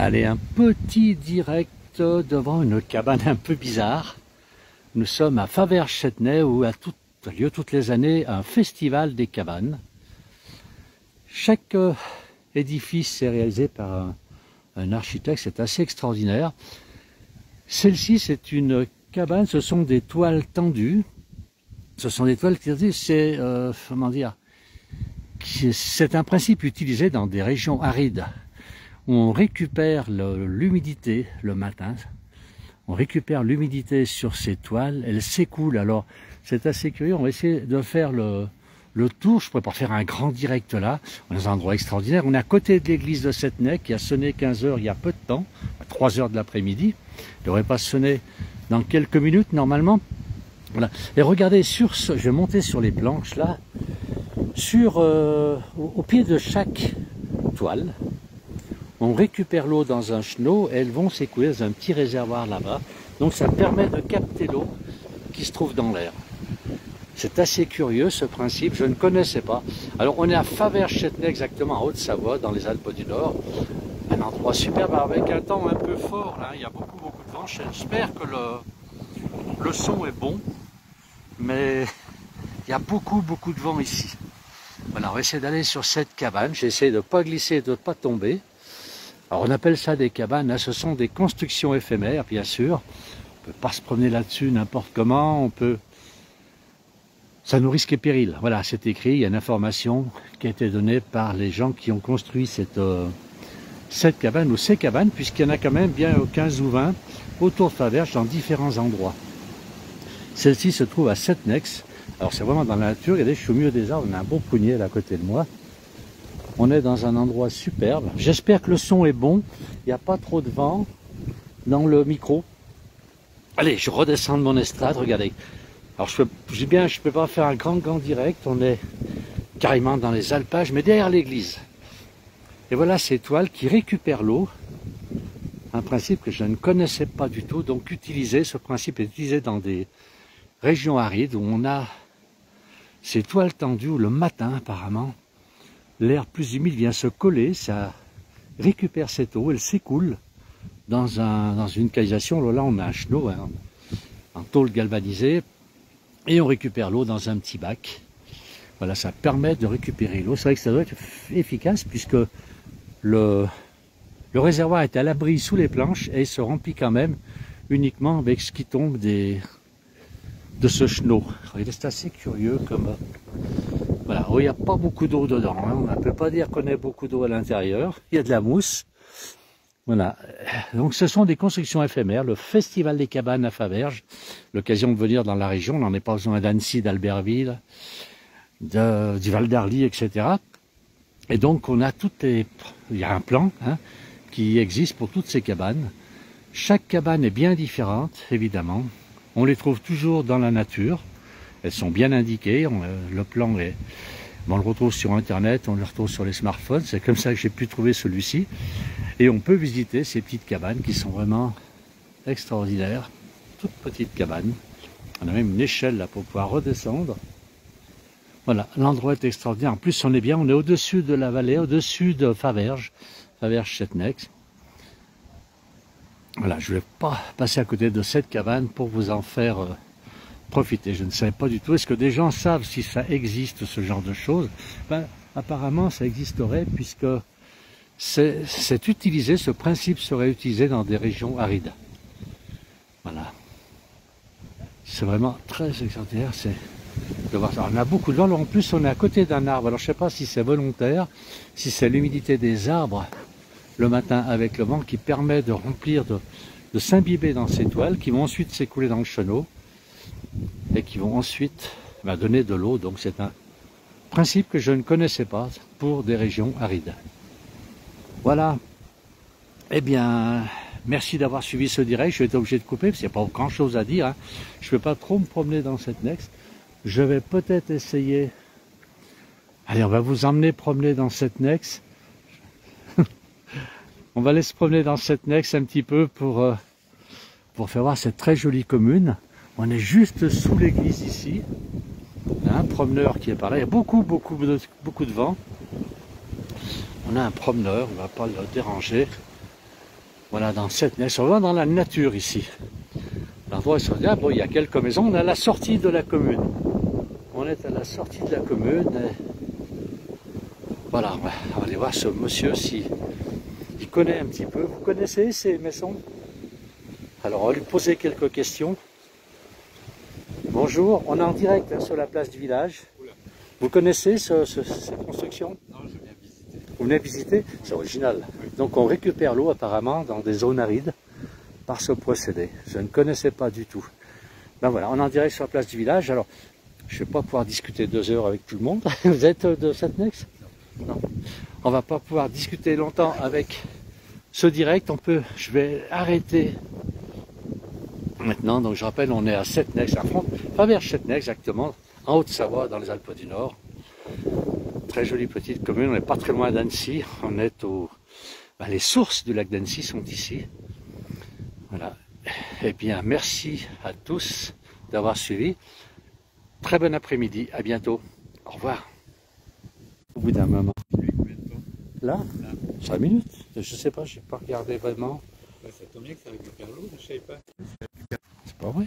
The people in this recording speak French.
Allez, un petit direct devant une cabane un peu bizarre. Nous sommes à Faverges-Châtenay où a lieu toutes les années un festival des cabanes. Chaque édifice est réalisé par un architecte, c'est assez extraordinaire. Celle-ci, c'est une cabane, ce sont des toiles tendues. Ce sont des toiles qui c'est comment dire, c'est un principe utilisé dans des régions arides où on récupère l'humidité le matin. On récupère l'humidité sur ces toiles, elles s'écoulent. Alors c'est assez curieux, on va essayer de faire le tour. Je ne pourrais pas faire un grand direct là. On est dans un endroit extraordinaire. On est à côté de l'église de Châtenay qui a sonné 15 h il y a peu de temps, à 3 h de l'après-midi. Il ne devrait pas sonner dans quelques minutes normalement. Voilà. Et regardez, je vais monter sur les planches là, au pied de chaque toile. On récupère l'eau dans un chenot et elles vont s'écouler dans un petit réservoir là-bas. Donc ça permet de capter l'eau qui se trouve dans l'air. C'est assez curieux ce principe, je ne connaissais pas. Alors on est à Faverges-Châtenay, exactement en Haute-Savoie, dans les Alpes du Nord. Un endroit superbe avec un temps un peu fort, là. Il y a beaucoup de vent. J'espère que le son est bon, mais il y a beaucoup de vent ici. Voilà, on va essayer d'aller sur cette cabane. J'essaie de ne pas glisser, de ne pas tomber. Alors on appelle ça des cabanes, hein. Ce sont des constructions éphémères, bien sûr. On ne peut pas se promener là-dessus n'importe comment, ça nous risque et péril. Voilà, c'est écrit, il y a une information qui a été donnée par les gens qui ont construit cette cabane, ou ces cabanes, puisqu'il y en a quand même bien 15 ou 20 autour de Faverges dans différents endroits. Celle-ci se trouve à Setnex. Alors c'est vraiment dans la nature, regardez, je suis au milieu des arbres, on a un beau prunier là à côté de moi. On est dans un endroit superbe. J'espère que le son est bon. Il n'y a pas trop de vent dans le micro. Allez, je redescends de mon estrade, regardez. Alors je ne peux pas faire un grand direct. On est carrément dans les alpages, mais derrière l'église. Et voilà ces toiles qui récupèrent l'eau. Un principe que je ne connaissais pas du tout. Donc ce principe est utilisé dans des régions arides où on a ces toiles tendues où le matin apparemment, l'air plus humide vient se coller, ça récupère cette eau, elle s'écoule dans une canalisation. Là, on a un chenot, hein, en tôle galvanisée, et on récupère l'eau dans un petit bac. Voilà, ça permet de récupérer l'eau. C'est vrai que ça doit être efficace puisque le réservoir est à l'abri sous les planches et il se remplit quand même uniquement avec ce qui tombe de ce chenot. C'est assez curieux comme... Voilà, il n'y a pas beaucoup d'eau dedans, hein. On ne peut pas dire qu'on ait beaucoup d'eau à l'intérieur, il y a de la mousse. Voilà, donc ce sont des constructions éphémères, le festival des cabanes à Faverges, l'occasion de venir dans la région, on n'en est pas besoin d'Annecy, d'Albertville, du Val d'Arly, etc. Et donc il y a un plan, hein, qui existe pour toutes ces cabanes. Chaque cabane est bien différente, évidemment, on les trouve toujours dans la nature. Elles sont bien indiquées, le plan est... On le retrouve sur internet, on le retrouve sur les smartphones, c'est comme ça que j'ai pu trouver celui-ci. Et on peut visiter ces petites cabanes qui sont vraiment extraordinaires, toutes petites cabanes. On a même une échelle là pour pouvoir redescendre. Voilà, l'endroit est extraordinaire. En plus on est au-dessus de la vallée, au-dessus de Faverges-Châtenay. Voilà, je ne vais pas passer à côté de cette cabane pour vous en faire... profiter. Je ne savais pas du tout. Est-ce que des gens savent si ça existe, ce genre de choses? Ben, apparemment, ça existerait puisque c'est utilisé, ce principe serait utilisé dans des régions arides. Voilà. C'est vraiment très extraordinaire. De voir ça. On a beaucoup de vent. En plus, on est à côté d'un arbre. Alors, je ne sais pas si c'est volontaire, si c'est l'humidité des arbres le matin avec le vent qui permet de remplir, de s'imbiber dans ces toiles qui vont ensuite s'écouler dans le chenot et qui vont ensuite donner de l'eau. Donc c'est un principe que je ne connaissais pas pour des régions arides. Voilà. Eh bien, merci d'avoir suivi ce direct. Je vais être obligé de couper parce qu'il n'y a pas grand chose à dire, hein. Je ne vais pas trop me promener dans cette next. Je vais peut-être essayer... Allez, on va vous emmener promener dans cette next. On va aller se promener dans cette next un petit peu pour faire voir cette très jolie commune. On est juste sous l'église ici. On a un promeneur qui est par là. Il y a beaucoup de vent. On a un promeneur, on ne va pas le déranger. Voilà, dans cette neige, on va dans la nature ici. L'endroit est bien, bon, il y a quelques maisons, on est à la sortie de la commune. On est à la sortie de la commune. Et voilà, on va aller voir ce monsieur si il connaît un petit peu. Vous connaissez ces maisons? Alors on va lui poser quelques questions. Bonjour, on est en direct hein, sur la place du village. Vous connaissez cette construction? Non, je viens visiter. Vous venez visiter? C'est original. Donc on récupère l'eau apparemment dans des zones arides par ce procédé. Je ne connaissais pas du tout. Ben voilà, on est en direct sur la place du village. Alors, je ne vais pas pouvoir discuter 2 heures avec tout le monde. Vous êtes de Setnex? Non. On ne va pas pouvoir discuter longtemps avec ce direct. Je vais arrêter maintenant. Donc je rappelle, on est à Setnex, à Faverges-Setnex exactement, en Haute-Savoie, dans les Alpes du Nord. Très jolie petite commune. On n'est pas très loin d'Annecy. On est les sources du lac d'Annecy sont ici. Voilà. Eh bien, merci à tous d'avoir suivi. Très bon après-midi. À bientôt. Au revoir. Au bout d'un moment. Là, 5 minutes. Je sais pas, je n'ai pas regardé vraiment. Ça tombe bien que ça récupère l'eau, je ne savais pas. C'est pas vrai.